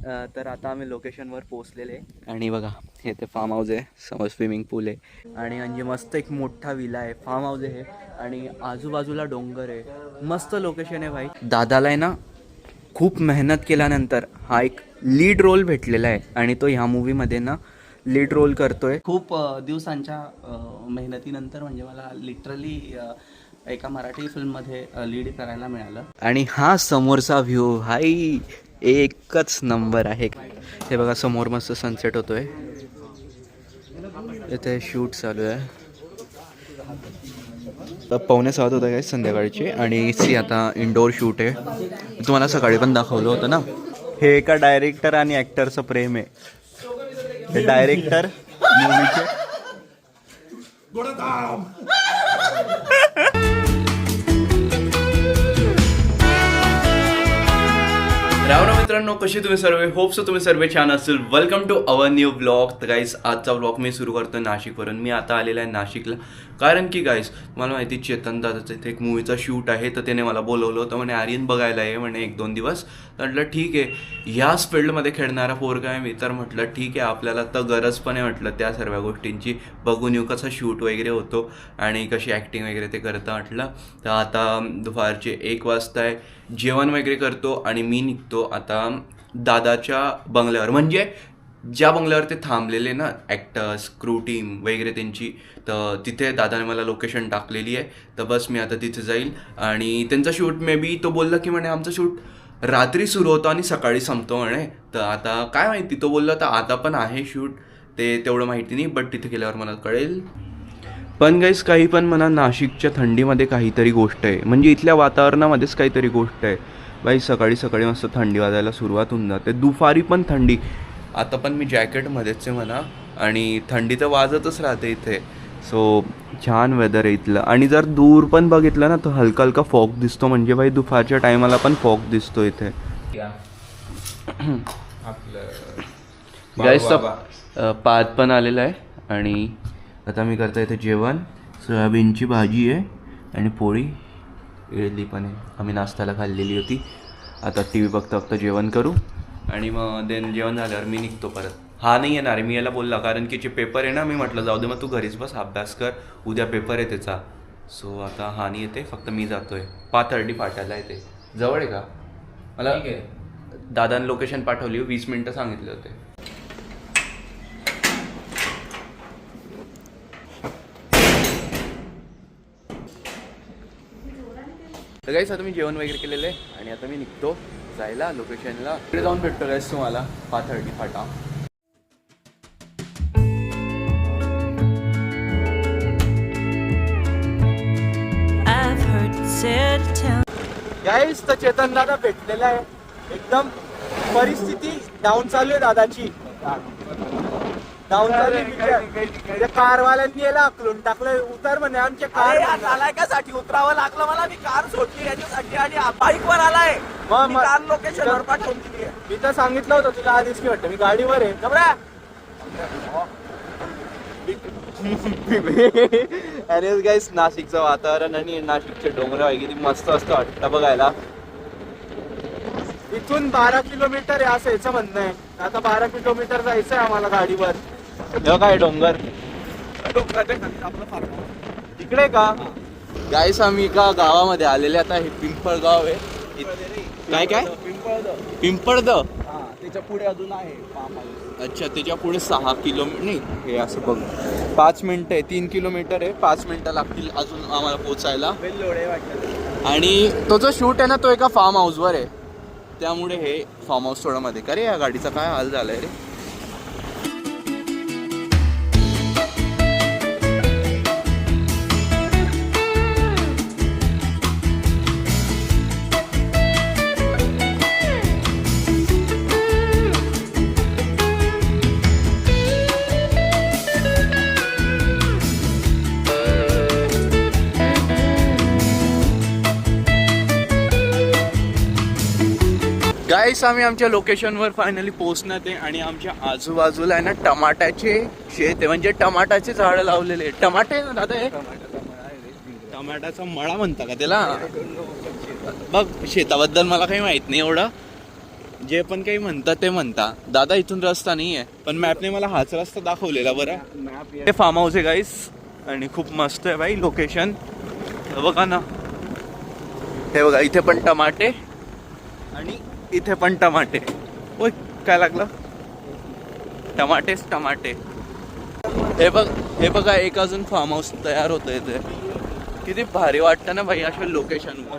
तर आता आम्ही लोकेशनवर पोहोचलेले आणि बघा हे ते फार्म हाऊस आहे, समोर स्विमिंग पूल आहे आणि म्हणजे मस्त एक मोठा विला आहे, फार्म हाऊस आहे आणि आजूबाजूला डोंगर आहे, मस्त लोकेशन आहे भाई. दादाला आहे ना खूप मेहनत केल्यानंतर हा एक लीड रोल भेटलेला आहे आणि तो ह्या मूवीमध्ये ना लीड रोल करतोय. खूप दिवसांच्या मेहनतीनंतर म्हणजे मला लिटरली एका मराठी फिल्ममध्ये लीड करायला मिळालं. आणि हा समोरचा व्ह्यू हाई एकच नंबर आहे. हे बघा समोर मस्त सनसेट होतोय, इथे शूट चालू आहे. 6:45 होतं काय संध्याकाळची आणि सी आता इंडोर शूट आहे. तुम्हाला सकाळी पण दाखवलं होतं ना. हे एका डायरेक्टर आणि ॲक्टरचं प्रेम आहे. हे डायरेक्टर मूवीचे रावणा मित्रांनो, कशी तुम्ही सर्व? होप सो तुम्ही सर्व छान असेल. Welcome to our new blog. तर गाईज आजचा ब्लॉग मी सुरू करतो नाशिकवरून. मी आता आलेला आहे नाशिकला कारण की गाईज मला माहिती चेतन दादाचं इथे एक मूवीचा शूट आहे, तर त्याने मला बोलवलं होतं म्हणे आर्यन बघायला आहे म्हणे 1-2 दिवस. तर म्हटलं ठीक आहे, ह्याच फील्डमध्ये खेळणारा पोरगा आहे मी, तर म्हटलं ठीक आहे आपल्याला तर गरज पण आहे म्हटलं त्या सर्व गोष्टींची, बघून येऊ कसं शूट वगैरे होतो आणि कशी ॲक्टिंग वगैरे ते करतं म्हटलं. तर आता दुपारचे 1 वाजता आहे, जेवण वगैरे करतो आणि मी निघतो आता दादाच्या बंगल्यावर, म्हणजे ज्या बंगल्यावर ते थांबलेले ना ॲक्टर्स क्रू टीम वगैरे त्यांची, तर तिथे दादाने मला लोकेशन टाकलेली आहे. तर बस मी आता तिथे जाईल आणि त्यांचा शूट मे बी तो बोलला की म्हणे आमचं शूट रात्री सुरू होतं आणि सकाळी संपतो म्हणे. तर आता काय माहिती, तो बोलला तर आता पण आहे शूट, ते तेवढं माहिती नाही, बट तिथे गेल्यावर मला कळेल. पण गाईस काही पण म्हणा, नाशिकच्या थंडीमध्ये काहीतरी गोष्ट आहे, म्हणजे इथल्या वातावरणामध्येच काहीतरी गोष्ट आहे बाई. सकाळी सकाळी मस्त थंडी वाजायला सुरुवात होऊन जाते, दुपारी पण थंडी. आता पण मी जॅकेटमध्येच आहे म्हणा आणि थंडी तर वाजतच राहते इथे. सो छान वेदर आहे इथलं. आणि जर दूर पण बघितलं ना तर हलका हलका फॉग दिसतो, म्हणजे बाई दुपारच्या टायमाला पण फॉग दिसतो इथे. गाईसचा पात पण आलेला आहे आणि आता मी करता इथे जेवण. सोयाबीनची भाजी आहे आणि पोळी, इडली पण आहे, आम्ही नाश्त्याला खाल्लेली होती. आता टी व्ही बघता बघता जेवण करू आणि मग देन जेवण झाल्यावर मी निघतो परत. हा नाही येणार आहे, मी याला बोलला कारण की जे पेपर आहे ना, मी म्हटलं जाऊ दे मग तू घरीच बस अभ्यास कर, उद्या पेपर आहे त्याचा. सो आता हा नाही येते, फक्त मी जातो आहे. पाथर्डी फाट्याला येते, जवळ आहे का? मला दादाने लोकेशन पाठवली, 20 मिनटं सांगितले होते. तर गाईस आता मी जेवण वगैरे केलेलं आहे आणि आता मी निघतो जायला लोकेशनला. इकडे जाऊन भेटतो गाईस तुम्हाला पाथर्डी फाटा. गाईस तर चेतन दादा भेटलेला आहे, एकदम परिस्थिती डाऊन चालू आहे दादाची, डाऊन चालू आहे. कारवाल्यांनी याला आकलून टाकलं, उतर म्हणे आमच्या कार साठी उतरावं लागलं मला. मी कार सोडली याच्यासाठी आणि बाईक वर आलाय, कार लोकेशन वर पाठवून दिली. मी तर सांगितलं होतं तुला आधीच की वाटतं मी गाडीवर आहे. अरे गाईस नाशिकचं वातावरण आणि नाशिकचे डोंगर किती मस्त असतं वाटतं बघायला. इथून 12 किलोमीटर आहे असं याचं म्हणणं आहे. आता 12 किलोमीटर जायचं आहे आम्हाला गाडीवर. काय डोंगर तिकडे का? गाईस आम्ही एका गावामध्ये आलेले, आता हे पिंपळगाव आहे. काय काय पिंपळद, त्याच्या पुढे अजून आहे. अच्छा, त्याच्या पुढे 6 किलोमीटर नाही, हे असं बघ 5 मिनिटं आहे, 3 किलोमीटर आहे, 5 मिनिटं लागतील अजून आम्हाला पोचायला. आणि तो जो शूट आहे ना तो एका फार्म हाऊसवर आहे, त्यामुळे हे फार्म हाऊस थोडं मध्ये का रे, या गाडीचा काय हाल झालाय रे. गाईस आम्ही आमच्या लोकेशनवर फायनली पोहोचणार आहे आणि आमच्या आजूबाजूला आहे ना टमाट्याचे शेत आहे, म्हणजे टमाट्याचे झाडं लावलेले. टमाटे ना दादा, हे टमाट्याचा मळा म्हणता का त्याला? बघ शेताबद्दल मला काही माहित नाही एवढं, जे पण काही म्हणता ते म्हणता. दादा इथून रस्ता नाही आहे, पण मॅपने मला हाच रस्ता दाखवलेला बरं. हे फार्म हाऊस आहे गाईस आणि खूप मस्त आहे भाई लोकेशन. बघा ना, हे बघा इथे पण टमाटे आणि इथे पण टमाटे. ओय काय लागलं? टमाटेच टमाटे. हे बघा एक अजून फार्म हाऊस तयार होतं इथे. किती भारी वाटतं ना भाई अशा लोकेशनवर.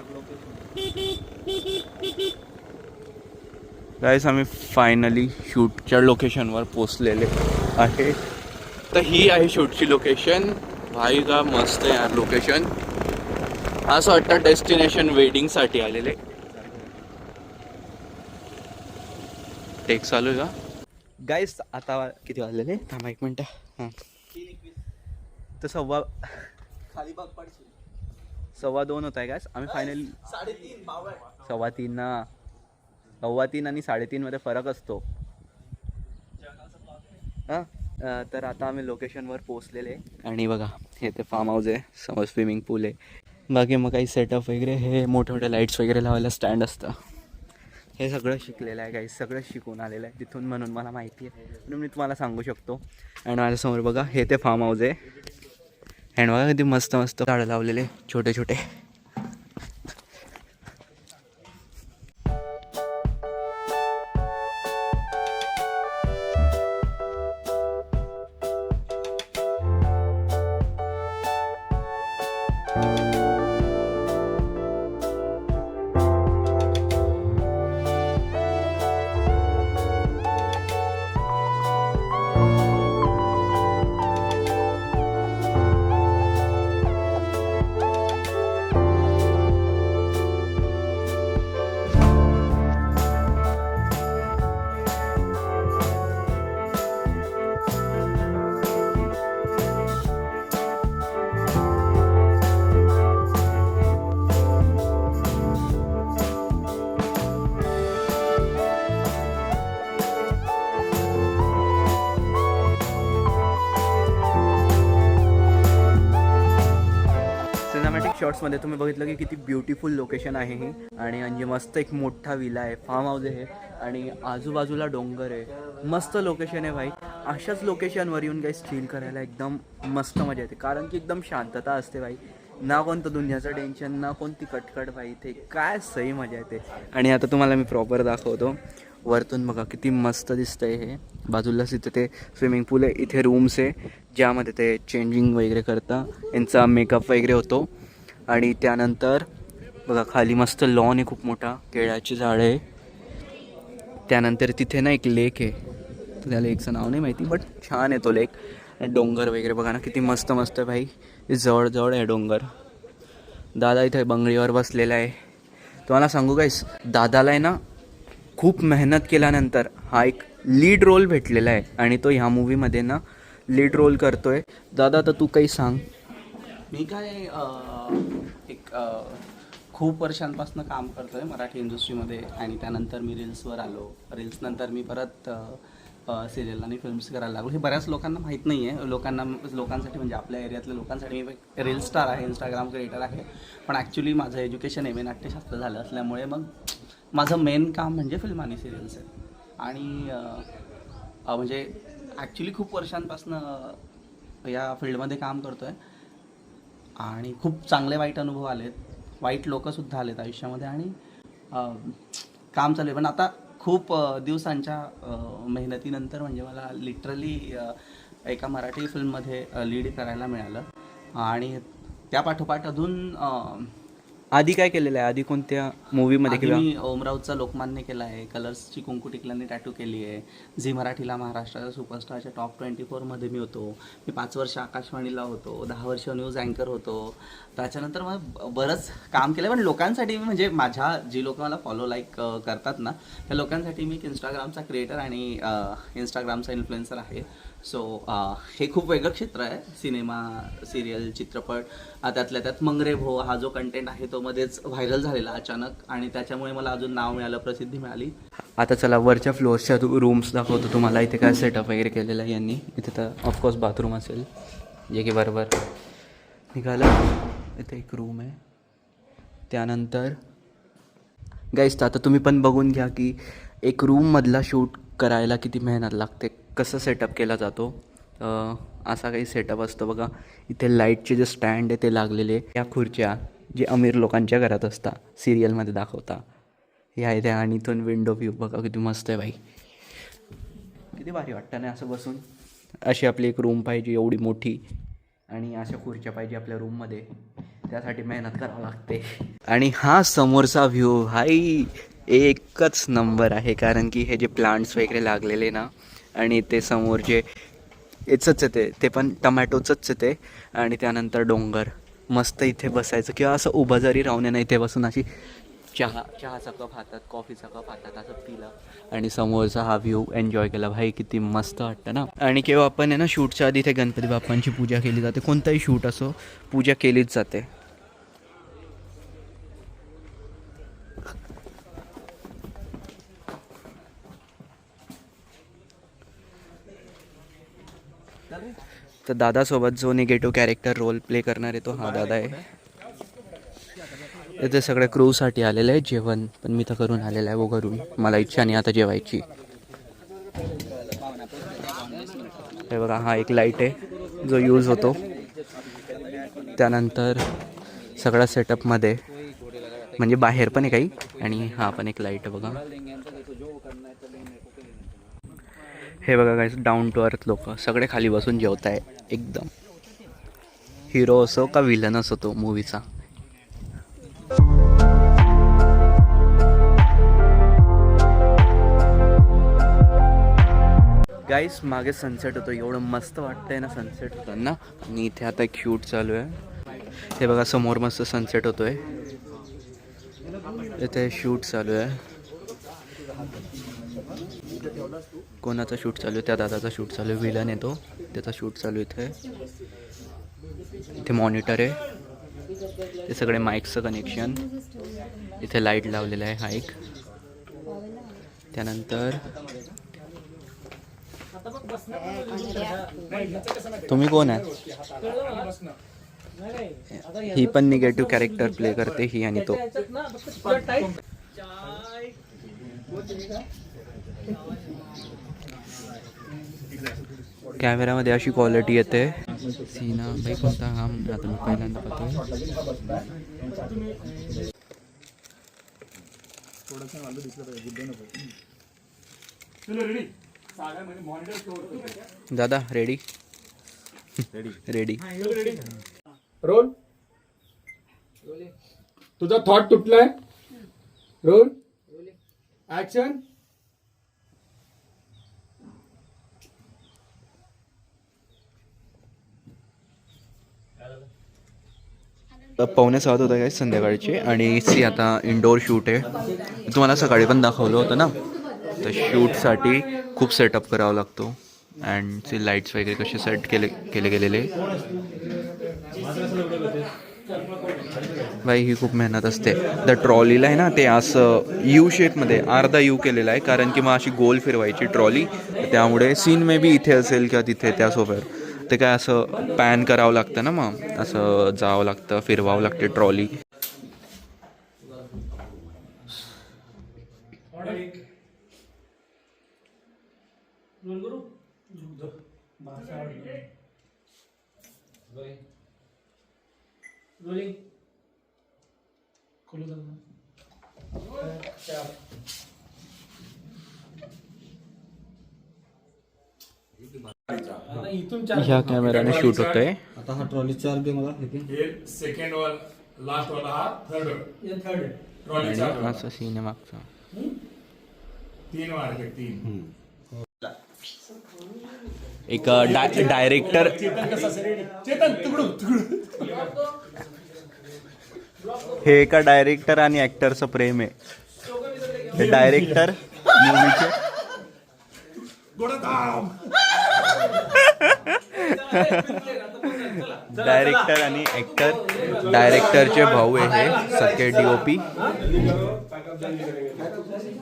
गाईस आम्ही फायनली शूटच्या लोकेशनवर पोचलेले आहे. तर ही आहे शूटची लोकेशन. भाई का मस्त आहे यार लोकेशन. असं वाटतं डेस्टिनेशन वेडिंगसाठी आलेले. टेक चालू आहे का गाईस? आता किती वाजलेले? थांबा एक मिनटं. हां तर 2:15 होत आहे गाईस. आम्ही फायनली 3:15 ना. 3:15 आणि 3:30 मध्ये फरक असतो. हां तर आता आम्ही लोकेशनवर पोचलेले आणि बघा हे ते फार्म हाऊस आहे. समोर स्विमिंग पूल आहे. बाकी मग काही सेटअप वगैरे, हे मोठे मोठे लाईट्स वगैरे लावायला स्टँड असतं. हे सगळं शिकलेलं आहे काही, सगळं शिकून आलेलं आहे तिथून, म्हणून मला माहिती आहे, म्हणून मी तुम्हाला सांगू शकतो. आणि माझ्यासमोर बघा हे ते फार्म हाऊस आहे. आणि बघा किती मस्त मस्त झाडं लावलेले छोटे छोटे. शॉर्ट्समध्ये तुम्ही बघितलं की किती ब्युटिफुल लोकेशन आहे ही. आणि म्हणजे मस्त एक मोठा विला आहे, फार्म हाऊस आहे आणि आजूबाजूला डोंगर आहे. मस्त लोकेशन आहे भाई. अशाच लोकेशनवर येऊन काही चिल करायला एकदम मस्त मजा येते, कारण की एकदम शांतता असते भाई. ना कोणतं दुनियाचं टेन्शन, ना कोणती कटकट भाई. इथे काय सही मजा येते. आणि आता तुम्हाला मी प्रॉपर दाखवतो. वरतून बघा किती मस्त दिसतंय हे. बाजूलाच इथे ते स्विमिंग पूल आहे. इथे रूम्स आहे ज्यामध्ये ते चेंजिंग वगैरे करता, यांचा मेकअप वगैरे होतो. आणि त्यानंतर बघा खाली मस्त लॉन आहे खूप मोठा, केळ्याची झाडं आहे. त्यानंतर तिथे ना एक लेक आहे, त्या लेकचं नाव नाही माहिती, बट छान आहे तो लेक. डोंगर वगैरे बघा ना किती मस्त मस्त आहे भाई. जवळ आहे डोंगर. दादा इथे बंगळीवर बसलेला आहे. तुम्हाला सांगू गाईस, दादाला आहे ना खूप मेहनत केल्यानंतर हा एक लीड रोल भेटलेला आहे आणि तो ह्या मूवीमध्ये ना लीड रोल करतोय. दादा तर तू काही सांग. मी काय एक खूप वर्षांपासून काम करतो आहे मराठी इंडस्ट्रीमध्ये. आणि त्यानंतर मी रील्सवर आलो. रील्सनंतर मी परत सिरियल आणि फिल्म्स करायला लागलो. हे बऱ्याच लोकांना माहीत नाही आहे. लोकांसाठी म्हणजे आपल्या एरियातल्या लोकांसाठी मी रील स्टार आहे, इंस्टाग्राम क्रिएटर आहे. पण ॲक्च्युली माझं एज्युकेशन MA नाट्यशास्त्र झालं असल्यामुळे मग माझं मेन काम म्हणजे फिल्म आणि सिरियल्स आहे. आणि म्हणजे ॲक्च्युली खूप वर्षांपासून या फील्डमध्ये काम करतो आहे आणि खूप चांगले वाईट अनुभव आलेत, वाईट लोकंसुद्धा आलेत आयुष्यामध्ये. आणि काम चालू आहे. पण आता खूप दिवसांच्या मेहनतीनंतर म्हणजे मला लिटरली एका मराठी फिल्ममध्ये लीड करायला मिळालं. आणि त्या पाठोपाठ अजून आधी काय केलेलं आहे? आधी कोणत्या मूवीमध्ये केलं? मी ओमरावचा लोकमान्य केला आहे, कलर्सची कुंकू टिकल्यांनी टॅटू केली आहे, झी मराठीला महाराष्ट्राच्या सुपरस्टारच्या टॉप 24मध्ये मी होतो. मी 5 वर्ष आकाशवाणीला होतो, 10 वर्ष न्यूज अँकर होतो. त्याच्यानंतर मग बरंच काम केलं. पण लोकांसाठी मी म्हणजे माझ्या जी लोक मला फॉलो लाईक करतात ना, त्या लोकांसाठी मी एक इंस्टाग्रामचा क्रिएटर आणि इंस्टाग्रामचा इन्फ्लुएन्सर आहे. सो हे खूप वेगळं क्षेत्र आहे. सिनेमा, सिरियल, चित्रपट, त्यातल्या त्यात मंगरे भो हा जो कंटेंट आहे तो मध्येच व्हायरल झालेला अचानक. आणि त्याच्यामुळे मला अजून नाव मिळालं, प्रसिद्धी मिळाली. आता चला वरच्या फ्लोअर्सच्या रूम्स दाखवतो तुम्हाला. इथे काय सेटअप वगैरे केलेलं आहे यांनी. इथे तर ऑफकोर्स बाथरूम असेल, जे की बरोबर निघालं. इथे एक रूम आहे. त्यानंतर गाईस आता तुम्ही पण बघून घ्या की एक रूममधला शूट करायला किती मेहनत लागते, कसं सेटअप केला जातो. असा काही सेटअप असतो बघा. इथे लाईटचे जे स्टँड आहे ते लागलेले, या खुर्च्या जे अमीर लोकांच्या घरात असतात सिरियलमध्ये दाखवता हे आहे त्या. आणि इथून विंडो व्ह्यू बघा किती मस्त आहे भाई, किती भारी वाटतं ना असं बसून. अशी आपली एक रूम पाहिजे एवढी मोठी, आणि अशा खुर्च्या पाहिजे आपल्या रूममध्ये, त्यासाठी मेहनत करावं लागते. आणि हा समोरचा व्ह्यू हाई एकच नंबर आहे, कारण की हे जे प्लांट्स वगैरे लागलेले ना, आणि ते समोर जे याचंच येते ते पण टमॅटोचंच येते, आणि त्यानंतर डोंगर. मस्त इथे बसायचं किंवा असं उभं जरी राहून ना इथे बसून अशी चहाचा कप हातात, कॉफीचा कप हातात असं पिलं आणि समोरचा हा व्ह्यू एन्जॉय केला. भाई किती मस्त वाटतं ना. आणि केव्हा आपण आहे ना शूटच्या आधी इथे गणपती बाप्पांची पूजा केली जाते, कोणताही शूट असो पूजा केलीच जाते. तर दादासोबत जो निगेटिव्ह कॅरेक्टर रोल प्ले करणार आहे तो हा दादा आहे. इथे सगळ्या क्रूसाठी आलेलं आहे जेवण, पण मी तर करून आलेलं आहे वो घरून, मला इच्छा नाही आता जेवायची. हे बघा हा एक लाईट आहे जो यूज होतो. त्यानंतर सगळा सेटअपमध्ये म्हणजे बाहेर पण आहे काही, आणि हा पण एक लाईट आहे बघा. हे बघा गाईस, डाऊन टू अर्थ लोक सगळे खाली बसून जेवत आहे एकदम. हिरो असो का विलन असो तो मूवीचा. गाईस मागे सनसेट होतो, एवढं मस्त वाटतंय ना सनसेट होताना. आणि इथे आता एक शूट चालू आहे. हे बघा समोर मस्त सनसेट होतोय, इथे शूट चालू आहे. कोणाचा शूट चालू आहे? त्या दादाचा शूट चालू आहे, विलन येतो त्याचा शूट चालू आहे. इथे मॉनिटर आहे, ते सगळे माईकचं कनेक्शन, इथे लाईट लावलेला आहे हा एक. त्यानंतर तुम्ही कोण आहे? ही पण निगेटिव्ह कॅरेक्टर प्ले करते, ही आणि तो. कॅमेरामध्ये अशी क्वालिटी येते. सीना भाई कोणता हा आता मी पहिल्यांदा पाहतोय. दादा रेडी रेडी. रोल. तुझा थॉट तुटलाय. रोल. ऍक्शन. पावणे 7 होतं काय संध्याकाळचे, आणि सी आता इंडोर शूट आहे. तुम्हाला सकाळी पण दाखवलं होतं ना. तर शूटसाठी खूप सेटअप करावा लागतो, अँड सी लाईट्स वगैरे कसे सेट केले गेलेले. बाई ही खूप मेहनत असते. त्या ट्रॉलीला आहे ना ते असं यू शेपमध्ये अर्धा यू केलेला आहे, कारण की मग अशी गोल फिरवायची ट्रॉली, त्यामुळे सीन मे बी इथे असेल किंवा तिथे त्यासोबत ते काय असं पॅन करावं लागतं ना, मग असं जावं लागतं, फिरवावं लागते ट्रॉली. ह्या कॅमेराने शूट होतंय. आता हा ट्रॉली चार दे मला. हे सेकंड वाला, लास्ट वाला हा थर्ड. ट्रॉली चार. आणि असं सीन आहे मागचा. 3 वार के 3. एक डायरेक्टर, चेतन तुकडू. हे एका डायरेक्टर आणि ऍक्टरचं प्रेम आहे. हे डायरेक्टर मूवीचे डायरेक्टर आणि ऍक्टर, डायरेक्टरचे भाऊ आहे हे सगळे DOP.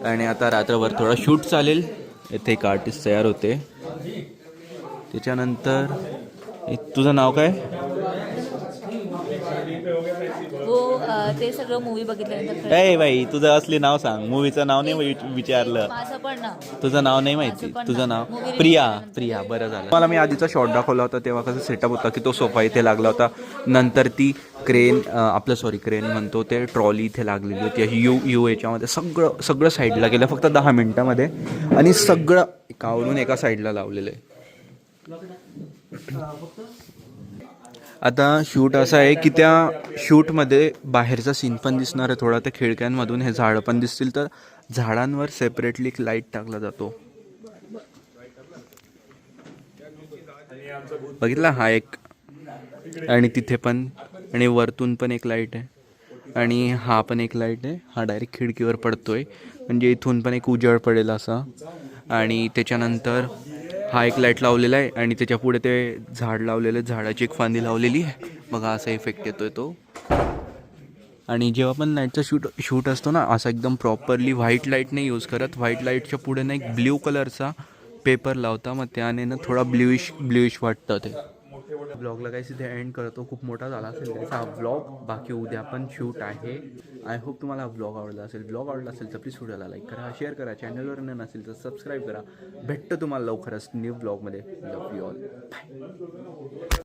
आणि आता रात्रभर थोडा शूट चालेल. इथे एक आर्टिस्ट तयार होते. त्याच्यानंतर तुझं नाव काय? वो ते सगळं मूवी बघितल्यानंतर ए बाई तुझं असली नाव सांग, मूवीचं नाव नाही विचारलं. माझं पण ना तुझं नाव नाही माहिती. माझं पण तुझं नाव. नाव Movie प्रिया. release प्रिया बरं झालं. मला मी आधीचा शॉट दाखवला होता तेव्हा कसं सेटअप होता की तो सोफा इथे लागला होता, नंतर ती क्रेन क्रेन म्हणतो ते ट्रॉली इथे लागलेली होती यू याच्यामध्ये. सगळं साईडला गेलं फक्त 10 मिनिटामध्ये, आणि सगळं कावरून एका साईडला लावलेलं आहे. आता शूट असं आहे की त्या शूटमध्ये बाहेरचा सीन पण दिसणार आहे थोडा, त्या खिडक्यांमधून हे झाडं पण दिसतील, तर झाडांवर सेपरेटली एक लाईट टाकला जातो. बघितला हा एक, आणि तिथे पण, आणि वरतून पण एक लाईट आहे, आणि हा पण एक लाईट आहे. हा डायरेक्ट खिडकीवर पडतोय, म्हणजे इथून पण एक उजेड पडेल असा. आणि त्याच्यानंतर हा एक लाईट लावलेला आहे, आणि त्याच्या पुढे ते झाड लावलेलं आहे, झाडाची एक फांदी लावलेली आहे बघा, असा इफेक्ट येतोय तो. आणि जेव्हा पण लाईटचा शूट असतो ना, असा एकदम प्रॉपरली व्हाईट लाईट नाही यूज करत. व्हाईट लाईटच्या पुढे ना एक ब्ल्यू कलरचा पेपर लावता, मग त्याने ना थोडा ब्ल्यूइश वाटतं ते. ब्लॉगला काही इथे एंड करतो, खूप मोठा झाला असेल हा ब्लॉग. बाकी उद्या पण शूट आहे. आय होप तुम्हाला हा ब्लॉग आवडला असेल. ब्लॉग आवडला असेल तर प्लीज व्हिडिओला लाईक करा, शेअर करा, चॅनलवर नसेल तर सबस्क्राईब करा. भेटतं तुम्हाला लवकरच न्यू ब्लॉगमध्ये. लव यू ऑल. बाय.